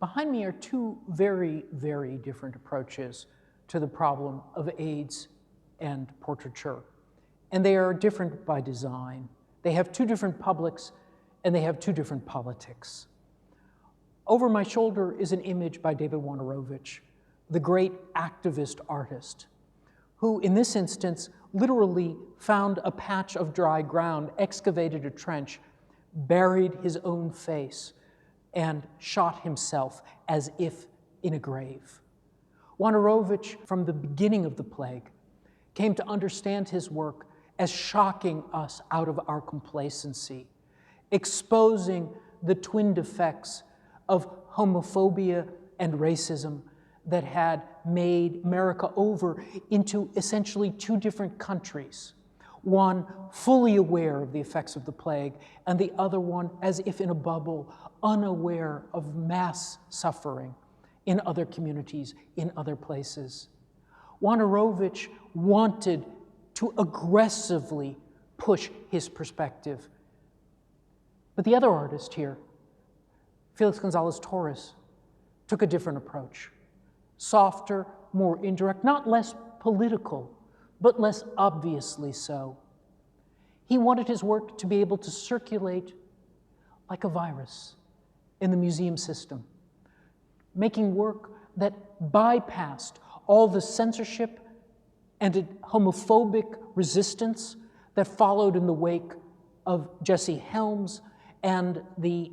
Behind me are two very, very different approaches to the problem of AIDS and portraiture. And they are different by design. They have two different publics, and they have two different politics. Over my shoulder is an image by David Wojnarowicz, the great activist artist, who in this instance literally found a patch of dry ground, excavated a trench, buried his own face, and shot himself as if in a grave. Wojnarowicz, from the beginning of the plague, came to understand his work as shocking us out of our complacency, exposing the twin defects of homophobia and racism that had made America over into essentially two different countries, one fully aware of the effects of the plague, and the other one as if in a bubble, unaware of mass suffering in other communities, in other places. Wojnarowicz wanted to aggressively push his perspective. But the other artist here, Felix Gonzalez-Torres, took a different approach. Softer, more indirect, not less political, but less obviously so. He wanted his work to be able to circulate like a virus in the museum system, making work that bypassed all the censorship and homophobic resistance that followed in the wake of Jesse Helms and the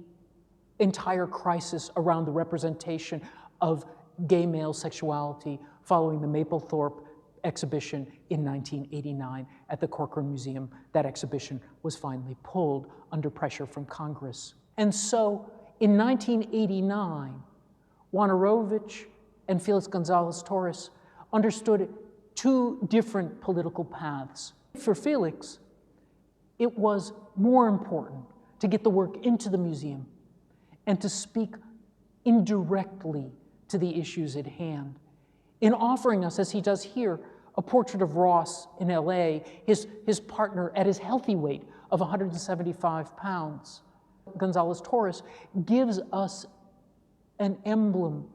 entire crisis around the representation of gay male sexuality following the Mapplethorpe exhibition in 1989 at the Corcoran Museum. That exhibition was finally pulled under pressure from Congress. And so in 1989, Wojnarowicz and Felix Gonzalez-Torres understood two different political paths. For Felix, it was more important to get the work into the museum and to speak indirectly to the issues at hand, in offering us, as he does here, a portrait of Ross in LA, his partner at his healthy weight of 175 pounds. Gonzalez-Torres gives us an emblem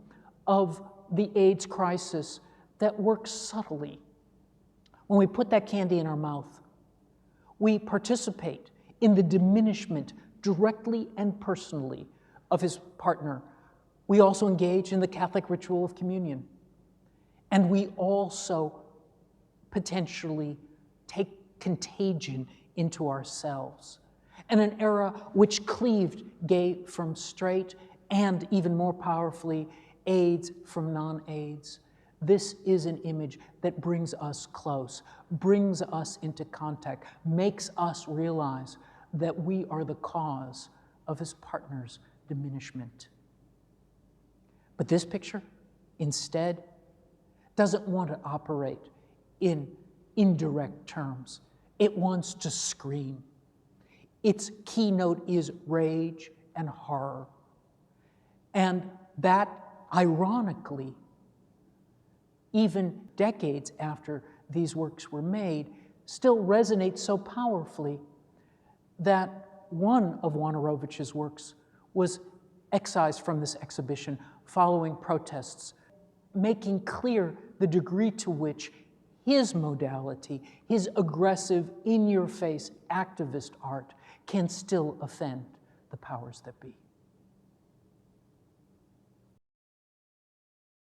of the AIDS crisis that works subtly. When we put that candy in our mouth, we participate in the diminishment directly and personally of his partner. We also engage in the Catholic ritual of communion. And we also potentially take contagion into ourselves. In an era which cleaved gay from straight and, even more powerfully, AIDS from non-AIDS, this is an image that brings us close, brings us into contact, makes us realize that we are the cause of his partner's diminishment. But this picture, instead, doesn't want to operate in indirect terms. It wants to scream. Its keynote is rage and horror. And that, ironically, even decades after these works were made, still resonates so powerfully that one of Wojnarowicz's works was excised from this exhibition following protests, making clear the degree to which his modality, his aggressive, in-your-face activist art, can still offend the powers that be.